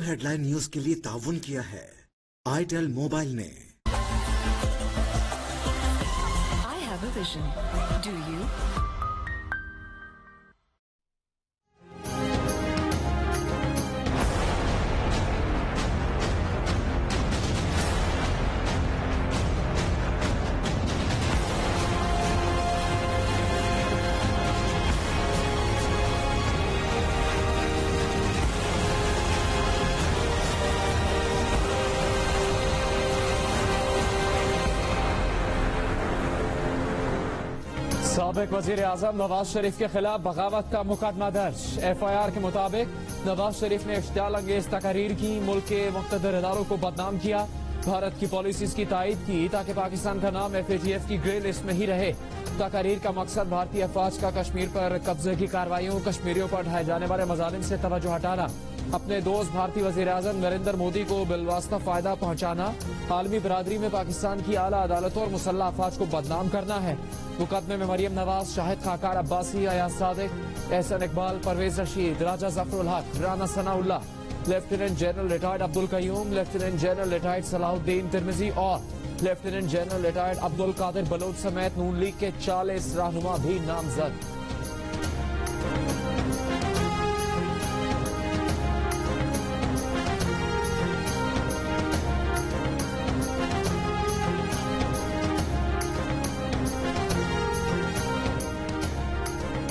Headline news के लिए ताउन किया है आईटेल मोबाइल ने। I have a vision. Do you? साबिक वजीर आजम नवाज शरीफ के खिलाफ बगावत का मुकदमा दर्ज। FIR के मुताबिक नवाज शरीफ ने इश्तियाल अंगेज तकारीर की, मुल्क के मुख्तदर इदारों को बदनाम किया, भारत की पॉलिसीज की तायद की ताकि पाकिस्तान का नाम FATF की ग्रे लिस्ट में ही रहे। तकारीर का मकसद भारतीय अफवाज का कश्मीर पर कब्जे की कार्रवाइयों, कश्मीरियों पर ढाए जाने वाले मजालिम से तवज्जो हटाना, अपने दोस्त भारतीय वजीर आजम नरेंद्र मोदी को बिलवास्ता फायदा पहुंचाना, आलमी बरादरी में पाकिस्तान की आला अदालतों और मुसल्लह अफवाज को बदनाम करना है। मुकदमे में Maryam Nawaz, Shahid खाकार Abbasi, Ayaz Sadiq, Ehsan Iqbal, Parvez Rashid, Raja Zafarul Haq, Rana Sanaullah, lieutenant general retired Abdul Qayyum, lieutenant general retired Salahuddin Tirmizi और lieutenant general retired Abdul Qadir Baloch समेत नून लीग के 40 रहनुमा भी नामजद।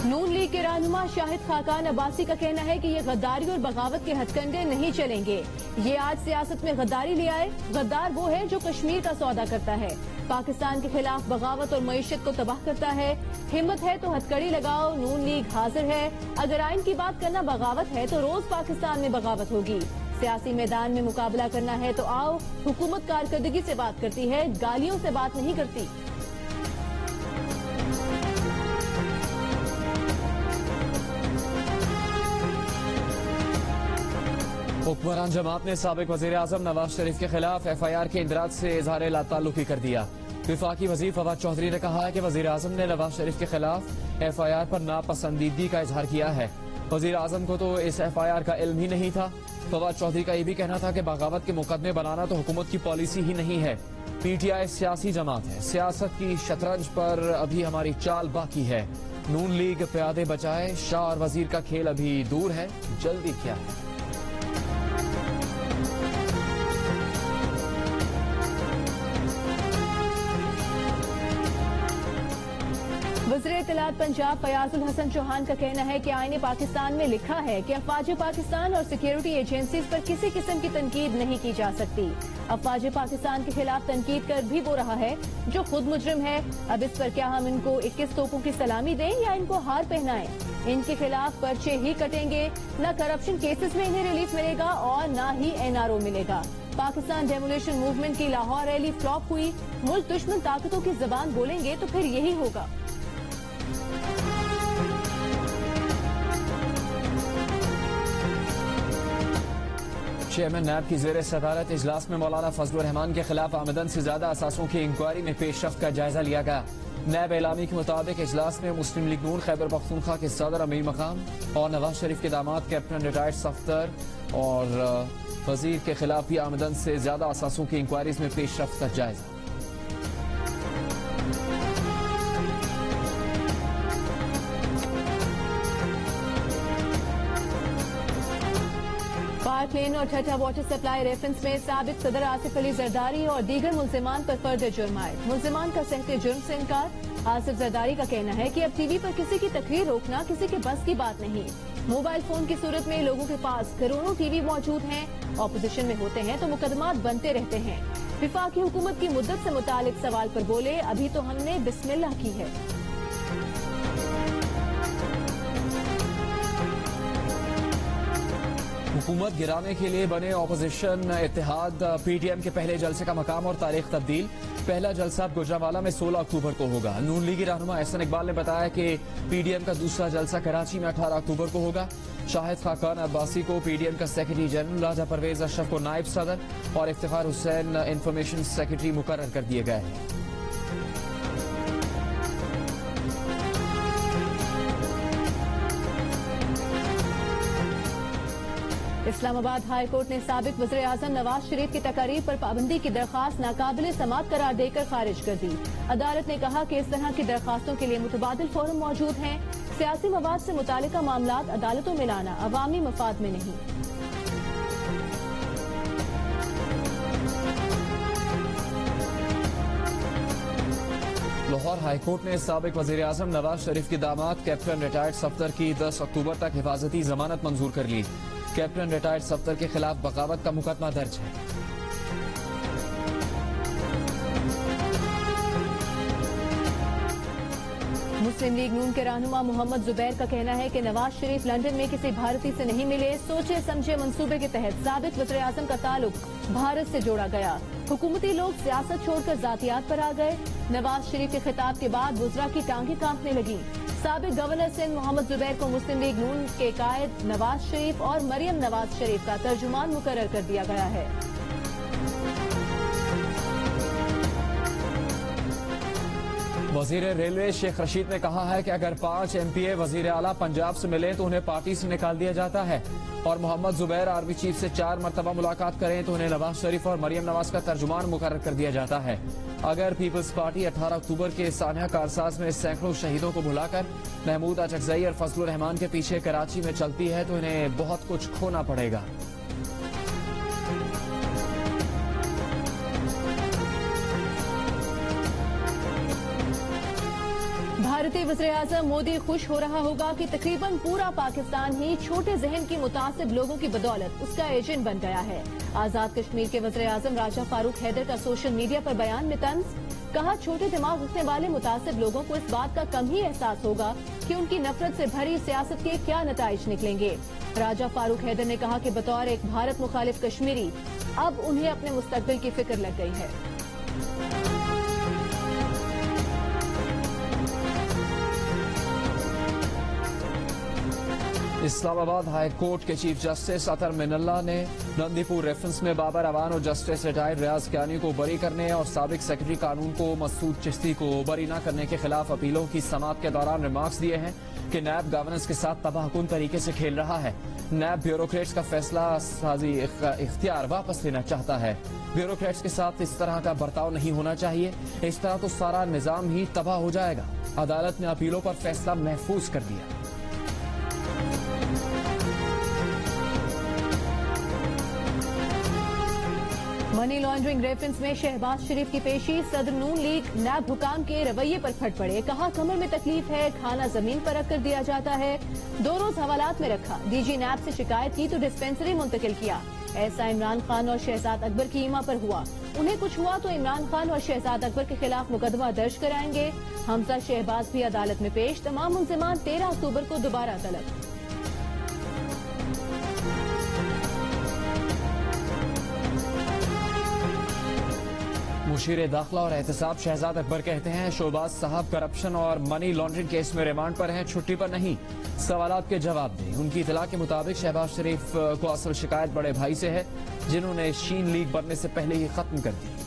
नून लीग के रहनुमा शाहिद खाकान अब्बासी का कहना है कि ये गद्दारी और बगावत के हथकंडे नहीं चलेंगे। ये आज सियासत में गद्दारी ले आए। गद्दार वो है जो कश्मीर का सौदा करता है, पाकिस्तान के खिलाफ बगावत और मईशत को तबाह करता है। हिम्मत है तो हथकड़ी लगाओ, नून लीग हाजिर है। अगर आइन की बात करना बगावत है तो रोज पाकिस्तान में बगावत होगी। सियासी मैदान में मुकाबला करना है तो आओ। हुकूमत कारकर्दगी से बात करती है, गालियों से बात नहीं करती। हुक्मरान जमात ने साबिक वजीर आजम नवाज शरीफ के खिलाफ FIR के इंदराज से इजहार लाताल्लुकी कर दिया। विफाकी वजीर फवाद चौधरी ने कहा है कि वजीर आजम ने नवाज शरीफ के खिलाफ FIR पर नापसंदीदगी का इजहार किया है। वजीर आजम को तो इस FIR का इल्म ही नहीं था। फवाद चौधरी का यह भी कहना था कि बगावत के मुकदमे बनाना तो हुकूमत की पॉलिसी ही नहीं है। PTI सियासी जमात है, सियासत की शतरंज पर अभी हमारी चाल बाकी है। नून लीग प्यादे बचाए, शाह और वजीर का खेल अभी दूर है, जल्दी क्या है। वज़ीर इत्तलात पंजाब फयाजुल हसन चौहान का कहना है कि आईने पाकिस्तान में लिखा है कि अफवाज पाकिस्तान और सिक्योरिटी एजेंसीज पर किसी किस्म की तनकीद नहीं की जा सकती। अफवाज पाकिस्तान के खिलाफ तनकीद कर भी वो रहा है जो खुद मुजरिम है। अब इस पर क्या हम इनको 21 तोपों की सलामी दें या इनको हार पहनाएं? इनके खिलाफ पर्चे ही कटेंगे। न करप्शन केसेस में इन्हें रिलीफ मिलेगा और न ही NRO मिलेगा। पाकिस्तान डेमोलेशन मूवमेंट की लाहौर रैली फ्लॉप हुई। मुल्क दुश्मन ताकतों की जबान बोलेंगे तो फिर यही होगा। चेयरमैन नैब की ज़ेर सदारत इजलास में मौलाना फजलुर रहमान के खिलाफ आमदन से ज्यादा असासों की इंक्वायरी में पेशरफ्त का जायजा लिया गया। नैब एलामी के मुताबिक इजलास में मुस्लिम लीग नून खैबर पख्तूनख्वा के सदर अमीर मकाम और नवाज शरीफ के दामाद कैप्टन रिटायर्ड सफ्तर और वजीर के खिलाफ भी आमदन से ज्यादा असासों की इंक्वायरीज में पेशरफ्त का जायजा। पार्क लेन और ठट्टा वाटर सप्लाई रेफरेंस में साबिक सदर आसिफ अली जरदारी और दीगर मुल्जिमान पर फर्द जुर्म आए। मुल्जिमान का सहते जुर्म से इनकार। आसिफ जरदारी का कहना है कि अब टीवी पर किसी की तकरीर रोकना किसी के बस की बात नहीं। मोबाइल फोन की सूरत में लोगों के पास करोड़ों टीवी मौजूद हैं। ऑपोजिशन में होते हैं तो मुकदमात बनते रहते हैं। विफाकी हुकूमत की मुद्दत से मुतालिक सवाल पर बोले, अभी तो हमने बिस्मिल्लाह की है। हुकूमत गिराने के लिए बने ऑपोजिशन इत्तेहाद PTM के पहले जलसे का मकाम और तारीख तब्दील। पहला जलसा गुजरांवाला में 16 अक्टूबर को होगा। नून लीगी रहनुमा एहसन इकबाल ने बताया कि PTM का दूसरा जलसा कराची में 18 अक्टूबर को होगा। शाहिद खाकान अब्बासी को PTM का सेक्रेटरी जनरल, राजा परवेज अशरफ को नायब सदर और इफ्तिखार हुसैन इंफॉर्मेशन सेक्रेटरी मुकर्रर कर दिए गए हैं। इस्लामाबाद हाई कोर्ट ने साबिक वज़ीर आज़म नवाज शरीफ की तकारीर पर पाबंदी की दरख्वास्त नाकाबिले समाअत करार देकर खारिज कर दी। अदालत ने कहा कि इस तरह की दरख्वास्तों के लिए मुतबादिल फोरम मौजूद हैं। सियासी मवाद से मुतालिका मामलात अदालतों में लाना अवामी मफाद में नहीं। लाहौर हाईकोर्ट ने साबिक वज़ीर आज़म नवाज शरीफ की दामाद कैप्टन रिटायर्ड सफ्दर की 10 अक्टूबर तक हिफाजती जमानत मंजूर कर ली। कैप्टन रिटायर्ड सफ्दर के खिलाफ बगावत का मुकदमा दर्ज है। मुस्लिम लीग नून के रहनुमा मोहम्मद जुबैर का कहना है कि नवाज शरीफ लंदन में किसी भारतीय से नहीं मिले। सोचे समझे मंसूबे के तहत साबिक वज़ीर आज़म का ताल्लुक भारत से जोड़ा गया। हुकूमती लोग सियासत छोड़कर जातियात पर आ गए। नवाज शरीफ के खिताब के बाद वुज़रा की टांगें कांपने लगी। साबिक गवर्नर सिंध मोहम्मद जुबैर को मुस्लिम लीग नून के कायद नवाज शरीफ और मरियम नवाज शरीफ का तर्जुमान मुकर्रर कर दिया गया है। वजीर रेलवे शेख रशीद ने कहा है कि अगर 5 MPA वजीर आला पंजाब से मिले तो उन्हें पार्टी से निकाल दिया जाता है, और मोहम्मद जुबैर आर्मी चीफ से 4 मरतबा मुलाकात करें तो उन्हें नवाज शरीफ और मरियम नवाज का तर्जुमान मुकर्रर कर दिया जाता है। अगर पीपल्स पार्टी 18 अक्टूबर के सानिया कारसाज में सैकड़ों शहीदों को भुलाकर महमूद अचकजई और फजलुर रहमान के पीछे कराची में चलती है तो इन्हें बहुत कुछ खोना पड़ेगा। भारतीय वज़ीर आज़म मोदी खुश हो रहा होगा कि तकरीबन पूरा पाकिस्तान ही छोटे जहन की मुतासिब लोगों की बदौलत उसका एजेंट बन गया है। आजाद कश्मीर के वज़ीर आज़म राजा फारूक हैदर का सोशल मीडिया पर बयान में तंज, कहा छोटे दिमाग रखने वाले मुतासिब लोगों को इस बात का कम ही एहसास होगा कि उनकी नफरत से भरी सियासत के क्या नताइज निकलेंगे। राजा फारूक हैदर ने कहा कि बतौर एक भारत मुखालिफ कश्मीरी अब उन्हें अपने मुस्तकबिल की फिक्र लग गई है। इस्लामाबाद हाई कोर्ट के चीफ जस्टिस अतर मिनल्ला ने नंदीपुर रेफरेंस में बाबर अवान और जस्टिस रिटायर्ड रियाज कियानी को बरी करने और साबिक सेक्रेटरी कानून को मसूद चिश्ती को बरी न करने के खिलाफ अपीलों की समाअत के दौरान रिमार्क्स दिए हैं कि नैब गवर्नेंस के साथ तबाहकुन तरीके से खेल रहा है। नैब ब्यूरोक्रेट्स का फैसला साजी इख्तियार वापस लेना चाहता है। ब्यूरोक्रेट्स के साथ इस तरह का बर्ताव नहीं होना चाहिए, इस तरह तो सारा निजाम ही तबाह हो जाएगा। अदालत ने अपीलों पर फैसला महफूज कर दिया। मनी लॉन्ड्रिंग रेफरेंस में शहबाज शरीफ की पेशी, सदर नून लीग नैब हुकाम के रवैये पर फट पड़े। कहा कमर में तकलीफ है, खाना जमीन पर रख कर दिया जाता है। 2 रोज हवालात में रखा, डीजी नैब से शिकायत की तो डिस्पेंसरी मुंतकिल किया। ऐसा इमरान खान और शहजाद अकबर की ईमा पर हुआ। उन्हें कुछ हुआ तो इमरान खान और शहजाद अकबर के खिलाफ मुकदमा दर्ज कराएंगे। हमजा शहबाज भी अदालत में पेश, तमाम मुल्जिमान 13 अक्टूबर को दोबारा तलब। मुशीर दाखिला और एहतसाब शहजाद अकबर कहते हैं शोबाज साहब करप्शन और मनी लॉन्ड्रिंग केस में रिमांड पर हैं, छुट्टी पर नहीं। सवालात के जवाब दें। उनकी इतला के मुताबिक शहबाज शरीफ को असल शिकायत बड़े भाई से है, जिन्होंने शीन लीग बनने से पहले ही खत्म कर दी।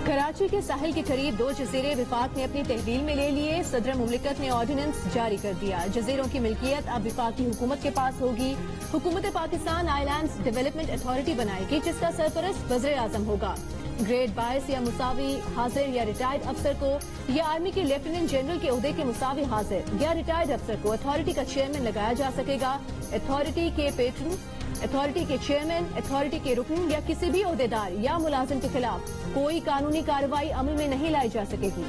कराची के साहिल के करीब 2 जजीरे विफाक ने अपनी तहवील में ले लिए। सदर मुमलिकत ने ऑर्डिनेंस जारी कर दिया। जजीरों की मिल्कियत अब विफाकी हुकूमत के पास होगी। हुकूमत पाकिस्तान आइलैंड्स डेवलपमेंट अथॉरिटी बनाएगी, जिसका सरपरस्त वज़ीर आज़म होगा। ग्रेड 22 या मुसावी हाजिर या रिटायर्ड अफसर को या आर्मी के लेफ्टिनेंट जनरल के ओहदे के मुसावी हाजिर या रिटायर्ड अफसर को अथॉरिटी का चेयरमैन लगाया जा सकेगा। अथॉरिटी के पेट्रन, अथॉरिटी के चेयरमैन, अथॉरिटी के रुकन या किसी भी ओहदेदार या मुलाजिम के खिलाफ कोई कानूनी कार्रवाई अमल में नहीं लाई जा सकेगी।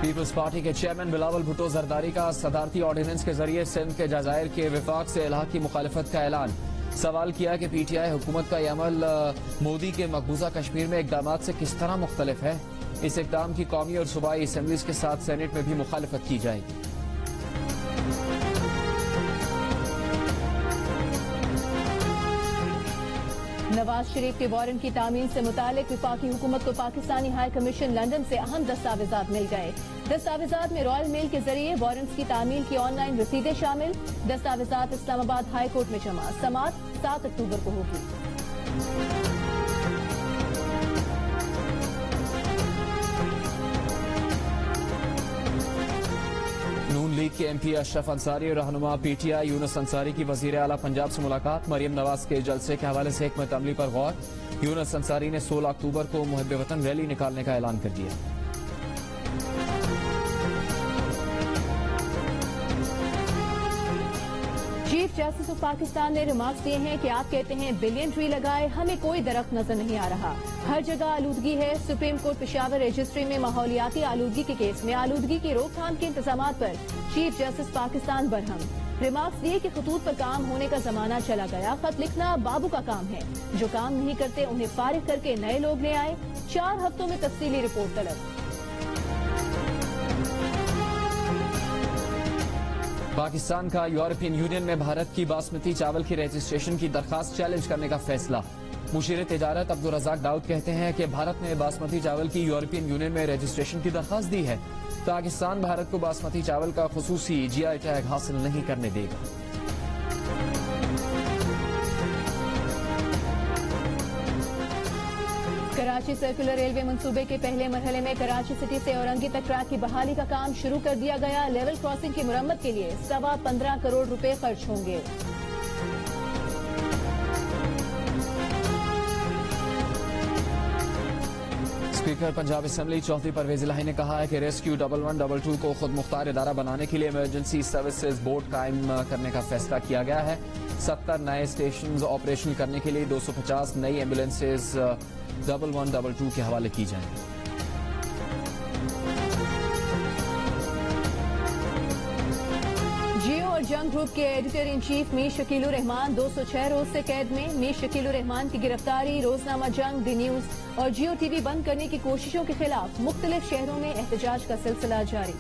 पीपल्स पार्टी के चेयरमैन बिलावल भुट्टो जरदारी का सदारती ऑर्डिनेंस के जरिए सिंध के जजायर के विफाक से इलाहा की मुखालफत का ऐलान। सवाल किया कि PTI हुकूमत का यह अमल मोदी के मकबूजा कश्मीर में इकदाम से किस तरह मुख्तलिफ है। इस इकदाम की कौमी और सूबाई असेंबलीज के साथ सेनेट में भी मुखालफत की जाएगी। नवाज शरीफ के वारंट की तामील से मुतालिक विफाकी हुकूमत को पाकिस्तानी हाई कमीशन लंदन से अहम दस्तावेजात मिल गए। दस्तावेजात में रॉयल मेल के जरिए वारंट्स की तामील की ऑनलाइन रसीदें शामिल। दस्तावेजात इस्लामाबाद हाई कोर्ट में जमा। समाअत 7 अक्टूबर को होगी। नून लीग के एमपी अशरफ अंसारी और रहनुमा पीटीआई यूनुस अंसारी की वजीर आला पंजाब से मुलाकात। मरियम नवाज के जलसे के हवाले से हिकमत अमली पर गौर। यूनुस अंसारी ने 16 अक्टूबर को मुहब्बे वतन रैली निकालने का ऐलान कर दिया। चीफ जस्टिस ऑफ पाकिस्तान ने रिमार्क्स दिए हैं कि आप कहते हैं बिलियन ट्री लगाए, हमें कोई दरख्त नजर नहीं आ रहा। हर जगह आलूदगी है। सुप्रीम कोर्ट पेशावर रजिस्ट्री में माहौलियाती आलूदगी के केस में आलूदगी की रोकथाम के इंतजाम पर chief justice Pakistan Barham. Remarks दिए कि खतूत पर काम होने का जमाना चला गया। खत लिखना बाबू का काम है। जो काम नहीं करते उन्हें फारिग करके नए लोग ले आए। 4 हफ्तों में तफसीली रिपोर्ट तलब। पाकिस्तान का यूरोपियन यूनियन में भारत की बासमती चावल की रजिस्ट्रेशन की दरखास्त चैलेंज करने का फैसला। मुशीर तिजारत अब्दुल रज़ाक दाऊद कहते हैं कि भारत ने बासमती चावल की यूरोपियन यूनियन में रजिस्ट्रेशन की दरखास्त दी है। पाकिस्तान भारत को बासमती चावल का खुसूसी जीआई टैग हासिल नहीं करने देगा। कराची सर्कुलर रेलवे मंसूबे के पहले मरहले में कराची सिटी से औरंगी तक ट्रैक की बहाली का काम शुरू कर दिया गया। लेवल क्रॉसिंग की मुरम्मत के लिए 15.25 करोड़ रुपए खर्च होंगे। स्पीकर पंजाब असेंबली चौधरी परवेज इलाही ने कहा है कि रेस्क्यू 1112 को खुद मुख्तार इदारा बनाने के लिए इमरजेंसी सर्विसेज बोर्ड कायम करने का फैसला किया गया है। 70 नए स्टेशन ऑपरेशनल करने के लिए 250 नई एम्बुलेंसेज 1112 के हवाले की जाएंगी। जियो और जंग ग्रुप के editor in chief Mir Shakilur Rahman 206 रोज से कैद में। मीर शकीलुर रहमान की गिरफ्तारी, रोजनामा जंग, दी न्यूज और जियो टीवी बंद करने की कोशिशों के खिलाफ मुख्तलिफ शहरों में एहतजाज का सिलसिला जारी।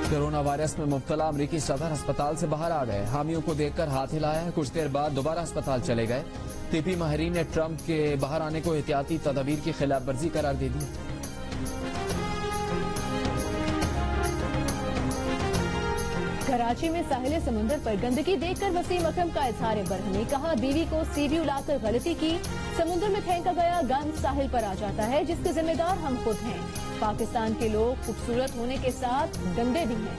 कोरोना वायरस में मुब्तला अमरीकी सदर अस्पताल से बाहर आ गए। हामियों को देखकर हाथ हिलाया। कुछ देर बाद दोबारा अस्पताल चले गए। टीपी माहिरीन ने ट्रंप के बाहर आने को एहतियाती तदबीर की खिलाफ वर्जी करार दे दी। कराची में साहिल समुंदर पर गंदगी देखकर वसीम अकरम का इजहार बरहमी। कहा बीवी को सीवी उलाकर गलती की। समुंदर में फेंका गया गंद साहिल पर आ जाता है, जिसके जिम्मेदार हम खुद हैं। पाकिस्तान के लोग खूबसूरत होने के साथ गंदे भी हैं।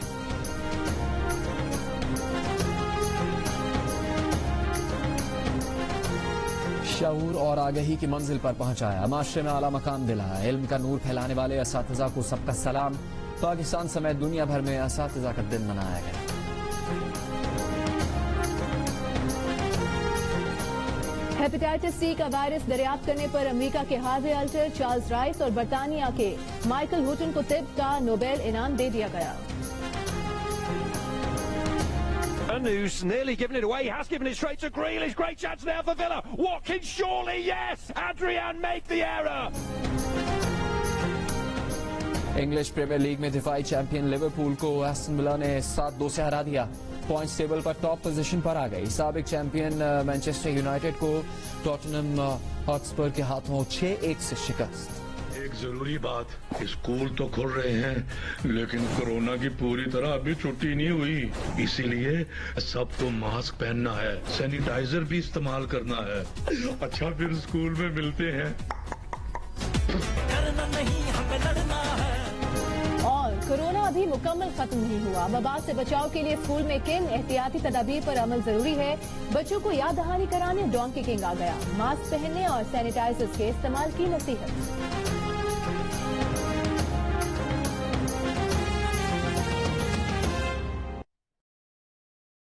शऊर और आगही की मंजिल पर पहुंचाया। माशरे में आला मकाम दिलाया। इल्म का नूर फैलाने वाले असातिज़ा को सबका सलाम। पाकिस्तान समेत दुनिया भर में असातिज़ा का दिन मनाया गया। हेपेटाइटिस सी का वायरस दरियाफ्त करने पर अमेरिका के हार्वे अल्टर, चार्ल्स राइस और बरतानिया के माइकल हुटन को तिब का नोबेल इनाम दे दिया गया। Who's nearly given it away, he has given it straight to Grealish. Great chance now for Villa. Watkins, surely, yes! Adrian make the error. English premier league में दिफाई चैंपियन लिवरपूल को Aston Villa ने 7-2 से हरा दिया। Points table पर top position पर आ गई। साबिक चैंपियन मैनचेस्टर यूनाइटेड को टॉटनहम हॉटस्पर के हाथों 6-1 से शिकस्त। एक जरूरी बात, स्कूल तो खुल रहे हैं लेकिन कोरोना की पूरी तरह अभी छुट्टी नहीं हुई, इसीलिए सबको मास्क पहनना है, सैनिटाइजर भी इस्तेमाल करना है। अच्छा फिर स्कूल में मिलते हैं। डरना नहीं, हमें लड़ना है। और कोरोना अभी मुकम्मल खत्म नहीं हुआ। वबा से बचाव के लिए स्कूल में किन एहतियाती तदाबीर पर अमल जरूरी है। बच्चों को याद दहानी कराने डोंकी किंग आ गया। मास्क पहनने और सैनिटाइजर्स के इस्तेमाल की नसीहत।